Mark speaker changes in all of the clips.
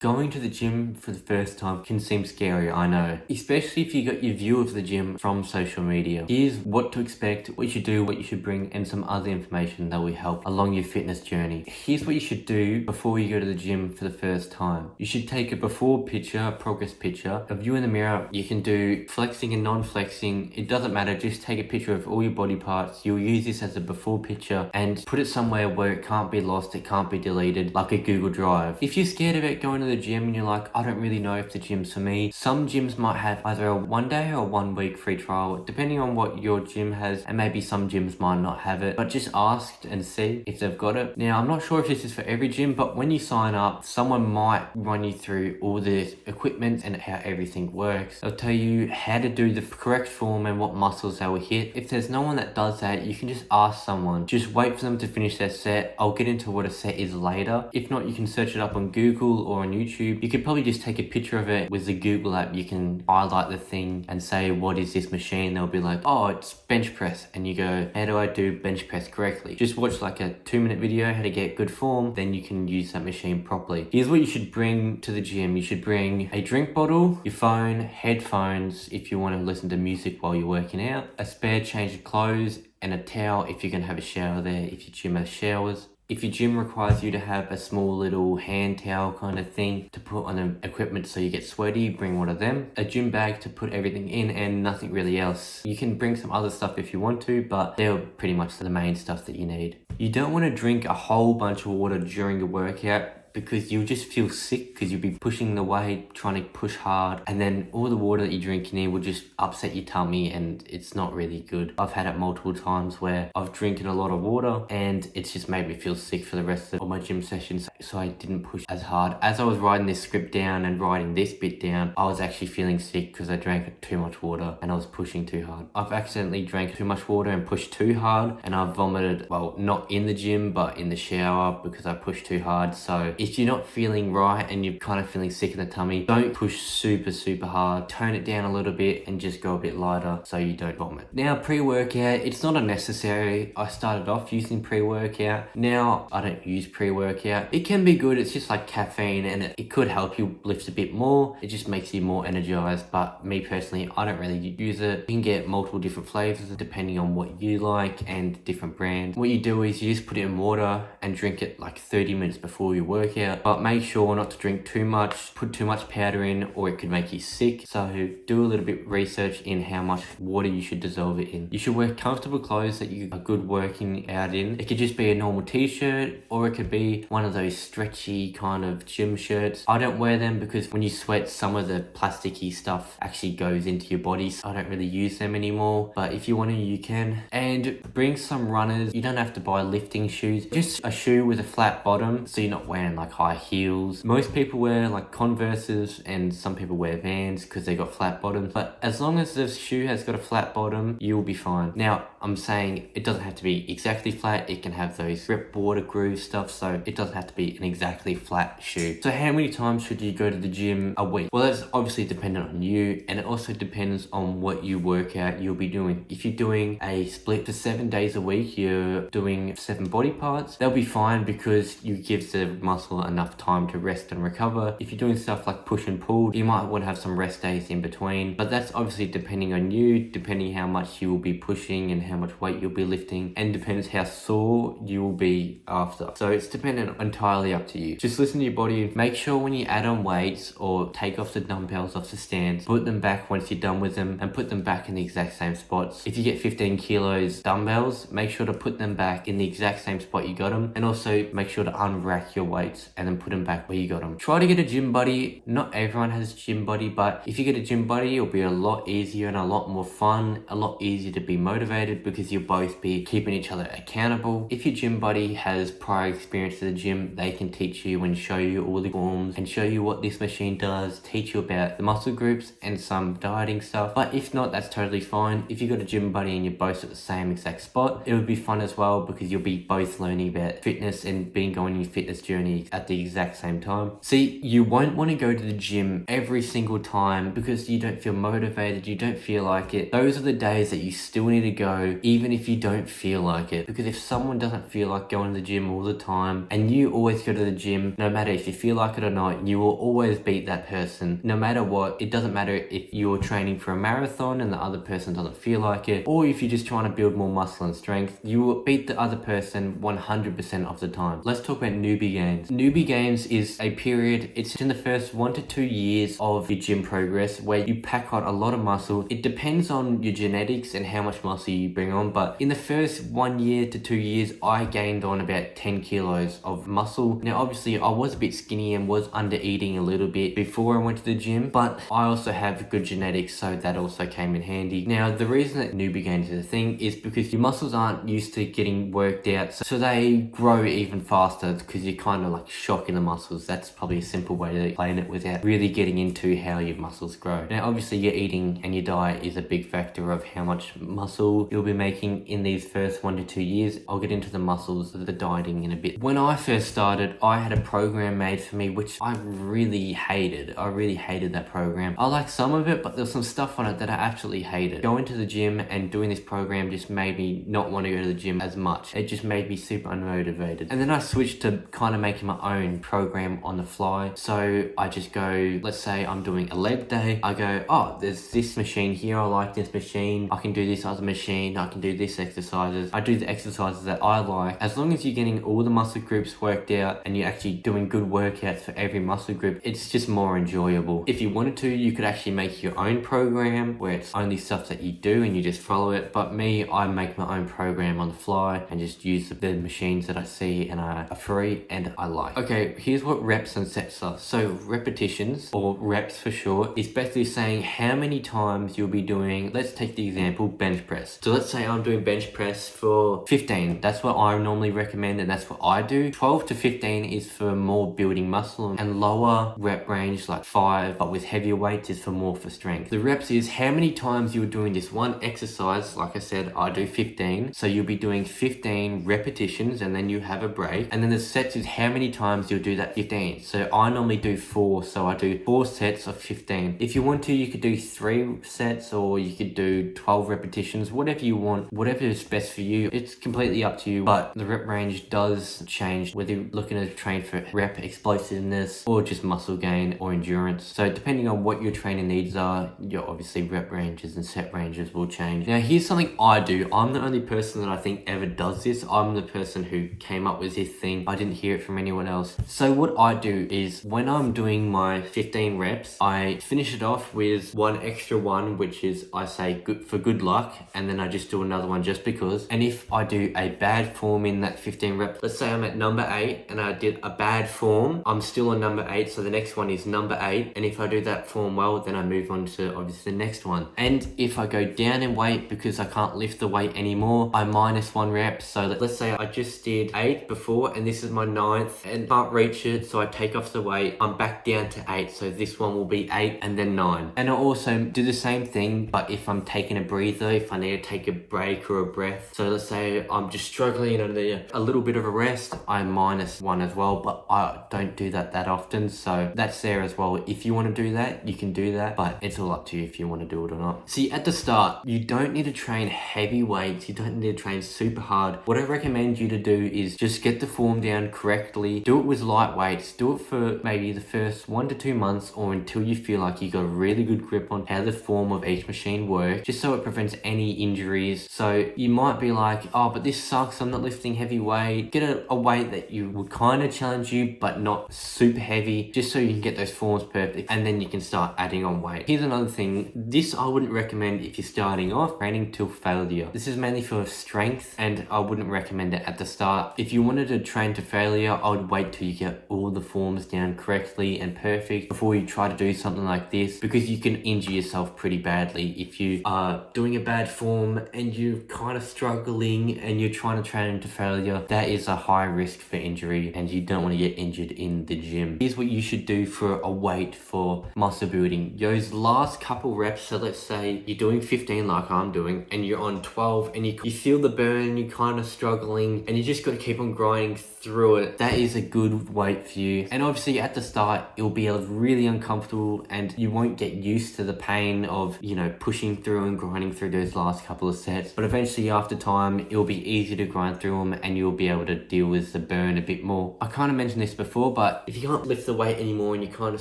Speaker 1: Going to the gym for the first time can seem scary, I know. Especially if you got your view of the gym from social media. Here's what to expect, what you should do, what you should bring, and some other information that will help along your fitness journey. Here's what you should do before you go to the gym for the first time. You should take a before picture, a progress picture of you in the mirror. You can do flexing and non-flexing. It doesn't matter, just take a picture of all your body parts. You'll use this as a before picture and put it somewhere where it can't be lost, it can't be deleted, like a Google Drive. If you're scared about going to the gym and you're like, I don't really know if the gym's for me, some gyms might have either a 1 day or 1 week free trial, depending on what your gym has, and maybe some gyms might not have it, but just ask and see if they've got it. Now, I'm not sure if this is for every gym, but when you sign up, someone might run you through all the equipment and how everything works. They'll tell you how to do the correct form and what muscles they will hit. If there's no one that does that, you can just ask someone. Just wait for them to finish their set. I'll get into what a set is later. If not, you can search it up on Google or on YouTube. You could probably just take a picture of it with the Google app. You can highlight the thing and say, what is this machine? They'll be like, oh, it's bench press. And you go, how do I do bench press correctly? Just watch like a 2-minute video, how to get good form. Then you can use that machine properly. Here's what you should bring to the gym. You should bring a drink bottle, your phone, headphones if you want to listen to music while you're working out, a spare change of clothes, and a towel if you're going to have a shower there, if your gym has showers. If your gym requires you to have a small little hand towel kind of thing to put on the equipment so you get sweaty, bring one of them. A gym bag to put everything in and nothing really else. You can bring some other stuff if you want to, but they're pretty much the main stuff that you need. You don't want to drink a whole bunch of water during the workout, because you'll just feel sick because you'll be pushing the weight, trying to push hard, and then all the water that you're drinking in will just upset your tummy and it's not really good. I've had it multiple times where I've drinking a lot of water and it's just made me feel sick for the rest of my gym sessions, so I didn't push as hard. As I was writing this script down and writing this bit down, I was actually feeling sick because I drank too much water and I was pushing too hard. I've accidentally drank too much water and pushed too hard, and I've vomited, well, not in the gym but in the shower because I pushed too hard. So if you're not feeling right and you're kind of feeling sick in the tummy, don't push super hard. Tone it down a little bit and just go a bit lighter so you don't vomit. Now, pre-workout, it's not unnecessary. I started off using pre-workout. Now I don't use pre-workout. It can be good. It's just like caffeine and it could help you lift a bit more. It just makes you more energized, but me personally, I don't really use it. You can get multiple different flavors depending on what you like and different brands. What you do is you just put it in water and drink it like 30 minutes before your workout. But make sure not to drink too much, put too much powder in, or it could make you sick. So do a little bit research in how much water you should dissolve it in. You should wear comfortable clothes that you are good working out in. It could just be a normal t-shirt, or it could be one of those stretchy kind of gym shirts. I don't wear them because when you sweat, some of the plasticky stuff actually goes into your body. So I don't really use them anymore, but if you want to, you can. And bring some runners. You don't have to buy lifting shoes, just a shoe with a flat bottom so you're not wearing like high heels. Most people wear like Converses and some people wear Vans because they got flat bottoms, but as long as the shoe has got a flat bottom, you'll be fine. Now, I'm saying it doesn't have to be exactly flat. It can have those rip water groove stuff, so it doesn't have to be an exactly flat shoe. So how many times should you go to the gym a week? Well, that's obviously dependent on you, and it also depends on what you workout you'll be doing. If you're doing a split for 7 days a week, you're doing 7 body parts, they'll be fine because you give the muscle enough time to rest and recover. If you're doing stuff like push and pull, you might want to have some rest days in between, but that's obviously depending on you, depending how much you will be pushing and how much weight you'll be lifting, and depends how sore you will be after. So it's dependent entirely up to you. Just listen to your body. Make sure when you add on weights or take off the dumbbells off the stands, put them back once you're done with them and put them back in the exact same spots. If you get 15 kilos dumbbells, make sure to put them back in the exact same spot you got them, and also make sure to unrack your weights and then put them back where you got them. Try to get a gym buddy. Not everyone has a gym buddy, but if you get a gym buddy, it'll be a lot easier and a lot more fun, a lot easier to be motivated because you'll both be keeping each other accountable. If your gym buddy has prior experience to the gym, they can teach you and show you all the forms and show you what this machine does, teach you about the muscle groups and some dieting stuff. But if not, that's totally fine. If you got a gym buddy and you're both at the same exact spot, it would be fun as well because you'll be both learning about fitness and being going on your fitness journey at the exact same time. See, you won't want to go to the gym every single time because you don't feel motivated, you don't feel like it. Those are the days that you still need to go even if you don't feel like it, because if someone doesn't feel like going to the gym all the time and you always always go to the gym, no matter if you feel like it or not. You will always beat that person, no matter what. It doesn't matter if you're training for a marathon and the other person doesn't feel like it, or if you're just trying to build more muscle and strength, you will beat the other person 100% of the time. Let's talk about newbie gains. Newbie gains is a period, it's in the first 1 to 2 years of your gym progress where you pack on a lot of muscle. It depends on your genetics and how much muscle you bring on, but in the first 1 year to 2 years, I gained on about 10 kilos of muscle. Now, obviously, I was a bit skinny and was under eating a little bit before I went to the gym, but I also have good genetics, so that also came in handy. Now, the reason that newbie gains is a thing is because your muscles aren't used to getting worked out, so they grow even faster because you're kind of like shocking the muscles. That's probably a simple way to explain it without really getting into how your muscles grow. Now, obviously, your eating and your diet is a big factor of how much muscle you'll be making in these first 1 to 2 years. I'll get into the muscles, the dieting in a bit. When I first started, I had a program made for me, which I really hated. I really hated that program. I liked some of it, but there was some stuff on it that I absolutely hated. Going to the gym and doing this program just made me not want to go to the gym as much. It just made me super unmotivated. And then I switched to kind of making my own program on the fly. So I just go, let's say I'm doing a leg day. I go, oh, there's this machine here. I like this machine. I can do this other machine. I can do this exercises. I do the exercises that I like. As long as you're getting all the muscle groups worked out and you're actually doing good workouts for every muscle group, it's just more enjoyable. If you wanted to, you could actually make your own program where it's only stuff that you do and you just follow it. But me, I make my own program on the fly and just use the machines that I see and are free and I like. Okay, here's what reps and sets are. So repetitions, or reps for short, is basically saying how many times you'll be doing, let's take the example, bench press. So let's say I'm doing bench press for 15. That's what I normally recommend and that's what I do. 12 to 15 is for more building muscle, and lower rep range like 5 but with heavier weights is for more for strength. The reps is how many times you're doing this one exercise. Like I said, I do 15, so you'll be doing 15 repetitions and then you have a break. And then the sets is how many times you'll do that 15. So I normally do 4, so I do 4 sets of 15. If you want to, you could do 3 sets or you could do 12 repetitions, whatever you want, whatever is best for you. It's completely up to you, but the rep range does change whether you're looking to train for rep explosiveness or just muscle gain or endurance. So depending on what your training needs are, your obviously rep ranges and set ranges will change. Now here's something I do. I'm the only person that I think ever does this. I'm the person who came up with this thing. I didn't hear it from anyone else. So what I do is when I'm doing my 15 reps, I finish it off with one extra one, which is I say good for good luck, and then I just do another one just because. And if I do a bad form in that 15 reps, let's say I'm at number 8 and I did a bad form, I'm still on number 8, so the next one is number 8, and if I do that form well, then I move on to obviously the next one. And if I go down in weight because I can't lift the weight anymore, I minus 1 rep. So let's say I just did 8 before and this is my 9th and can't reach it, so I take off the weight, I'm back down to 8, so this one will be 8 and then 9. And I also do the same thing, but if I'm taking a breather, if I need to take a break or a breath, so let's say I'm just struggling and I need a little bit of a rest, I minus 1 as well, but I don't do that often, so that's there as well. If you want to do that, you can do that, but it's all up to you if you want to do it or not. See, at the start, you don't need to train heavy weights, you don't need to train super hard. What I recommend you to do is just get the form down correctly, do it with light weights, do it for maybe the first 1 to 2 months or until you feel like you got a really good grip on how the form of each machine works, just so it prevents any injuries. So you might be like, oh, but this sucks, I'm not lifting heavy weight. Get a weight that you would kind of challenge you, but not super heavy, just so you can get those forms perfect, and then you can start adding on weight. Here's another thing, this I wouldn't recommend if you're starting off training till failure. This is mainly for strength and I wouldn't recommend it at the start. If you wanted to train to failure, I would wait till you get all the forms down correctly and perfect before you try to do something like this, because you can injure yourself pretty badly if you are doing a bad form and you're kind of struggling and you're trying to train to failure. That is a high risk for injury and you don't want to get injured in the gym. Here's what you should do for a weight for muscle building. Those last couple reps, so let's say you're doing 15 like I'm doing and you're on 12 and you feel the burn, you're kind of struggling and you just got to keep on grinding through it. That is a good weight for you. And obviously at the start it'll be really uncomfortable and you won't get used to the pain of, you know, pushing through and grinding through those last couple of sets, but eventually after time it'll be easy to grind through them and you'll be able to deal with the burn a bit bit more. I kind of mentioned this before, but if you can't lift the weight anymore and you're kind of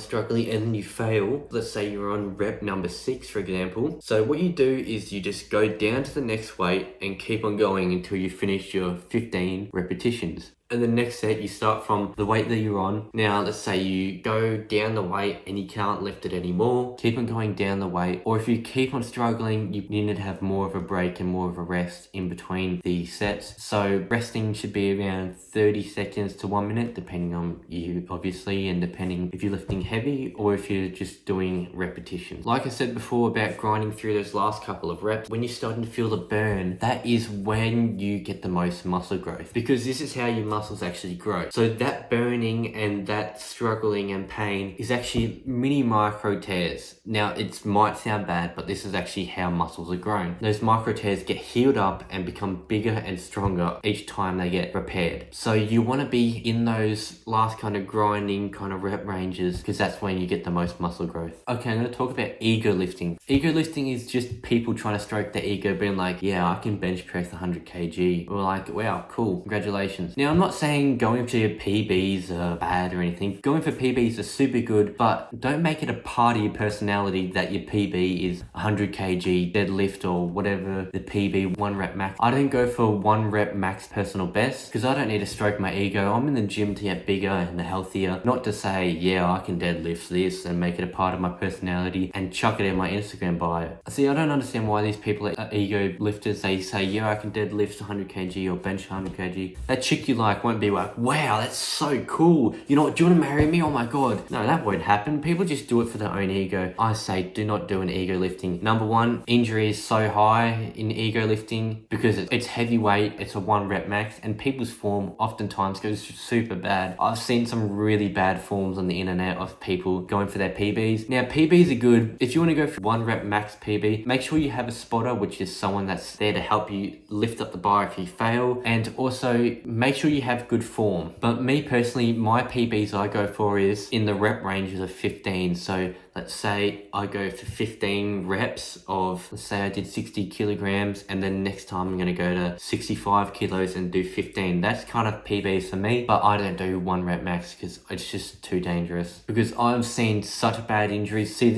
Speaker 1: struggling and then you fail, let's say you're on rep number 6, for example. So what you do is you just go down to the next weight and keep on going until you finish your 15 repetitions. And the next set, you start from the weight that you're on. Now, let's say you go down the weight and you can't lift it anymore. Keep on going down the weight. Or if you keep on struggling, you need to have more of a break and more of a rest in between the sets. So resting should be around 30 seconds to 1 minute, depending on you, obviously, and depending if you're lifting heavy or if you're just doing repetitions. Like I said before about grinding through those last couple of reps, when you're starting to feel the burn, that is when you get the most muscle growth, because this is how your muscles actually grow. So that burning and that struggling and pain is actually mini micro tears. Now, it might sound bad, but this is actually how muscles are grown. Those micro tears get healed up and become bigger and stronger each time they get repaired. So you want to be in those last kind of grinding kind of rep ranges, because that's when you get the most muscle growth. Okay, I'm going to talk about ego lifting. Ego lifting is just people trying to stroke their ego, being like, yeah, I can bench press 100 kg. Or like, wow, cool, congratulations. Now, I'm not saying going for your PBs are bad or anything. Going for PBs are super good, but don't make it a part of your personality that your PB is 100 kg deadlift or whatever the PB 1 rep max. I don't go for 1 rep max personal best because I don't need to stroke my ego. I'm in the gym to get bigger and healthier, not to say, yeah, I can deadlift this and make it a part of my personality and chuck it in my Instagram bio. See, I don't understand why these people are ego lifters. They say, yeah, I can deadlift 100 kg or bench 100 kg. That chick you like won't be like, wow, that's so cool. You know what, do you want to marry me? Oh my God. No, that won't happen. People just do it for their own ego. I say, do not do an ego lifting. Number one, injury is so high in ego lifting because it's heavyweight, it's a 1 rep max, and people's form oftentimes goes super bad. I've seen some really bad forms on the internet of people going for their PBs. Now, PBs are good. If you want to go for 1 rep max PB, make sure you have a spotter, which is someone that's there to help you lift up the bar if you fail, and also make sure you have good form. But me personally, my PBs I go for is in the rep ranges of 15. So let's say I go for 15 reps of, let's say I did 60 kilograms, and then next time I'm going to go to 65 kilos and do 15. That's kind of PBs for me, but I don't do 1 rep max because it's just too dangerous. Because I've seen such bad injuries. See,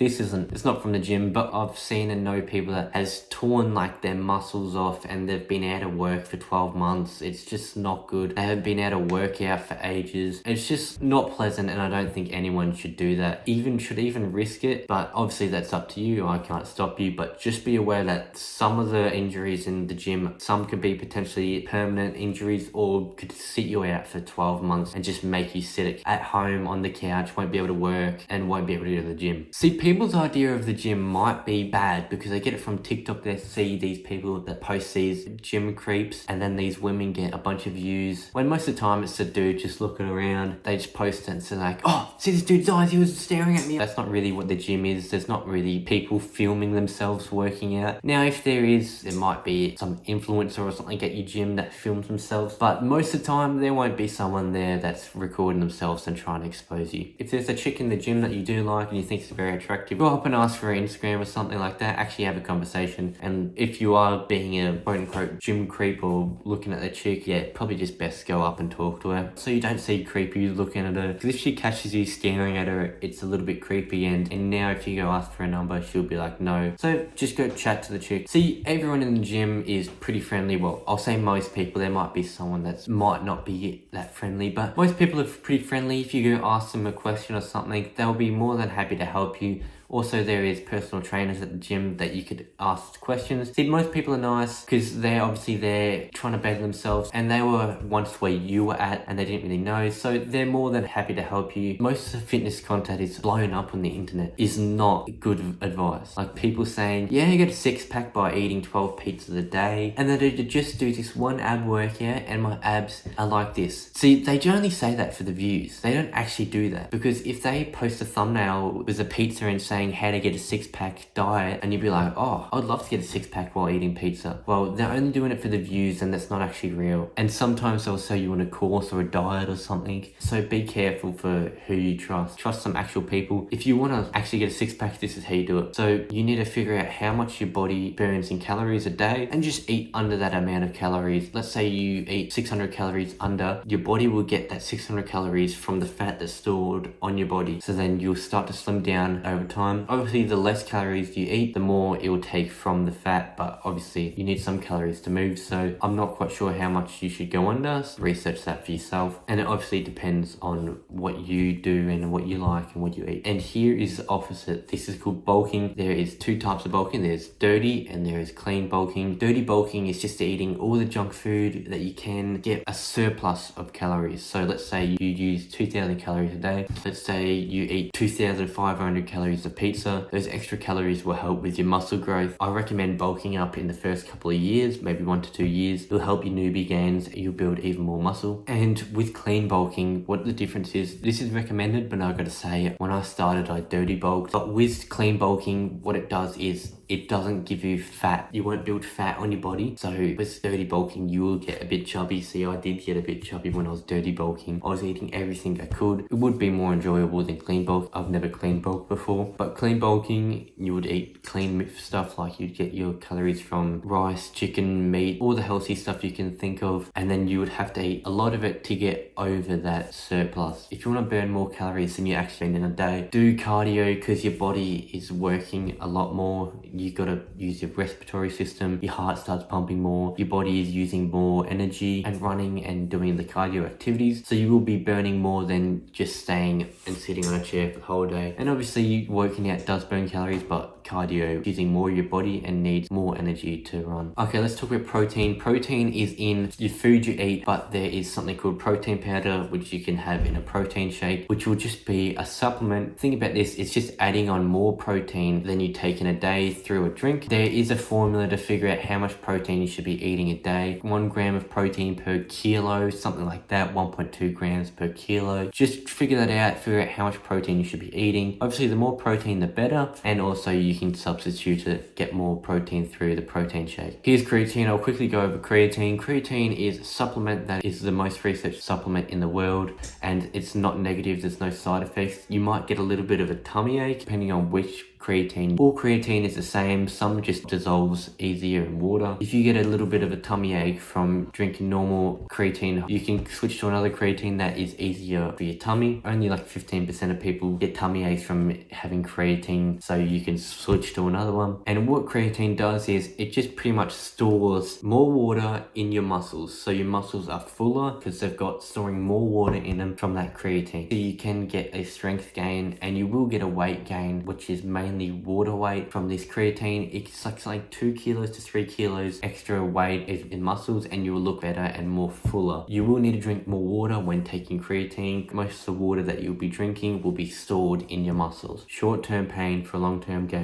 Speaker 1: it's not from the gym, but I've seen and know people that has torn like their muscles off and they've been out of work for 12 months. It's just not good. They have been out of workout for ages. It's just not pleasant, and I don't think anyone should do that. Should even risk it, but obviously that's up to you. I can't stop you, but just be aware that some of the injuries in the gym, some could be potentially permanent injuries or could sit you out for 12 months and just make you sit at home on the couch, won't be able to work and won't be able to go to the gym. See, people's idea of the gym might be bad because they get it from TikTok. They see these people that post these gym creeps, and then these women get a bunch of views, when most of the time it's a dude just looking around. They just post it and say like, oh, see this dude's eyes, he was staring at me. That's not really what the gym is. There's not really people filming themselves working out. Now, if there is, there might be some influencer or something at your gym that films themselves, but most of the time there won't be someone there that's recording themselves and trying to expose you. If there's a chick in the gym that you do like and you think is very attractive, go up and ask for her Instagram or something like that. Actually have a conversation. And if you are being a quote unquote gym creep or looking at the chick, yeah, probably just best go up and talk to her so you don't see creepy looking at her. Because if she catches you staring at her, it's a little bit creepy, and now if you go ask for a number, she'll be like no. So just go chat to the chick. See, everyone in the gym is pretty friendly. Well, I'll say most people. There might be someone that might not be that friendly, but most people are pretty friendly. If you go ask them a question or something, they'll be more than happy to help you. Also, there is personal trainers at the gym that you could ask questions. See, most people are nice because they're obviously there trying to better themselves, and they were once where you were at and they didn't really know, so they're more than happy to help you. Most of the fitness content is blown up on the internet is not good advice. Like people saying, yeah, you get a 6-pack by eating 12 pizzas a day, and then to just do this 1 ab workout and my abs are like this. See, they only say that for the views. They don't actually do that, because if they post a thumbnail with a pizza in friends saying how to get a six-pack diet, and you'd be like, oh, I'd love to get a six-pack while eating pizza. Well, they're only doing it for the views, and that's not actually real. And sometimes they'll sell you on a course or a diet or something. So be careful for who you trust. Trust some actual people. If you want to actually get a six-pack, this is how you do it. So you need to figure out how much your body burns in calories a day and just eat under that amount of calories. Let's say you eat 600 calories under, your body will get that 600 calories from the fat that's stored on your body. So then you'll start to slim down over time. Obviously, the less calories you eat, the more it will take from the fat, but obviously you need some calories to move. So I'm not quite sure how much you should go under. So research that for yourself. And it obviously depends on what you do and what you like and what you eat. And here is the opposite. This is called bulking. There is two types of bulking. There's dirty and there is clean bulking. Dirty bulking is just eating all the junk food that you can, get a surplus of calories. So let's say you use 2,000 calories a day. Let's say you eat 2,500 calories of pizza. Those extra calories will help with your muscle growth. I recommend bulking up in the first couple of years, maybe 1 to 2 years. It'll help your newbie gains. You'll build even more muscle. And with clean bulking, what the difference is, this is recommended, but I gotta say, when I started, I dirty bulked. But with clean bulking, what it does is it doesn't give you fat. You won't build fat on your body. So with dirty bulking, you will get a bit chubby. See, I did get a bit chubby when I was dirty bulking. I was eating everything I could. It would be more enjoyable than clean bulk. I've never clean bulked before. But clean bulking, you would eat clean stuff, like you'd get your calories from rice, chicken, meat, all the healthy stuff you can think of. And then you would have to eat a lot of it to get over that surplus. If you want to burn more calories than you actually spend in a day, do cardio, because your body is working a lot more. You got to use your respiratory system. Your heart starts pumping more. Your body is using more energy and running and doing the cardio activities. So you will be burning more than just staying and sitting on a chair for the whole day. And obviously working out does burn calories, but cardio using more of your body and needs more energy to run. Okay, let's talk about protein. Protein is in your food you eat, but there is something called protein powder, which you can have in a protein shake, which will just be a supplement. Think about this, it's just adding on more protein than you take in a day through a drink. There is a formula to figure out how much protein you should be eating a day. 1 gram of protein per kilo, something like that, 1.2 grams per kilo. Just figure that out, figure out how much protein you should be eating. Obviously, the more protein, the better. And also you can substitute it, get more protein through the protein shake. Here's creatine. I'll quickly go over creatine. Creatine is a supplement that is the most researched supplement in the world, and it's not negative. There's no side effects. You might get a little bit of a tummy ache depending on which creatine. All creatine is the same. Some just dissolves easier in water. If you get a little bit of a tummy ache from drinking normal creatine, you can switch to another creatine that is easier for your tummy. Only like 15% of people get tummy aches from having creatine, so you can switch to another one. And what creatine does is it just pretty much stores more water in your muscles. So your muscles are fuller because they've got storing more water in them from that creatine. So you can get a strength gain, and you will get a weight gain, which is mainly water weight from this creatine. It's like 2 kilos to 3 kilos extra weight in muscles, and you will look better and more fuller. You will need to drink more water when taking creatine. Most of the water that you'll be drinking will be stored in your muscles. Short-term pain for long-term gain.